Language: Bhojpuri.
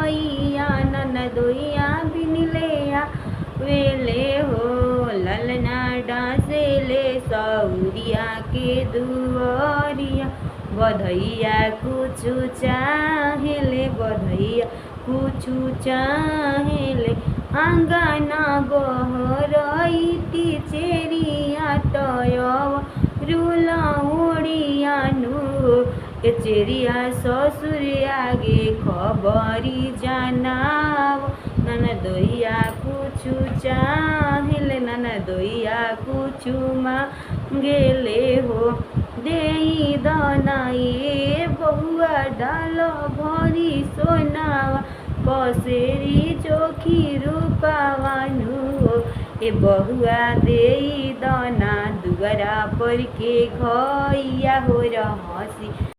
गैया ननदोइया बिनले वेले हो ललना डांसेले सौरिया के दुआरिया बधैया कुछु चाहेले बधैया कुछु चाहेले आंगना बहरईती चेरिया तयव रुला उड़ियानु ए चेरिया ससुर आगे खबरी जनाव ननदोइया कुछु चाहेले ननदोइया कुछु मांगेले हो देई दनाए बउआ डाल भरी सोनावा बसेरी चोखी रूपावानु ए बहुआ देई दना दुगरा पर के खैया हो रहसी।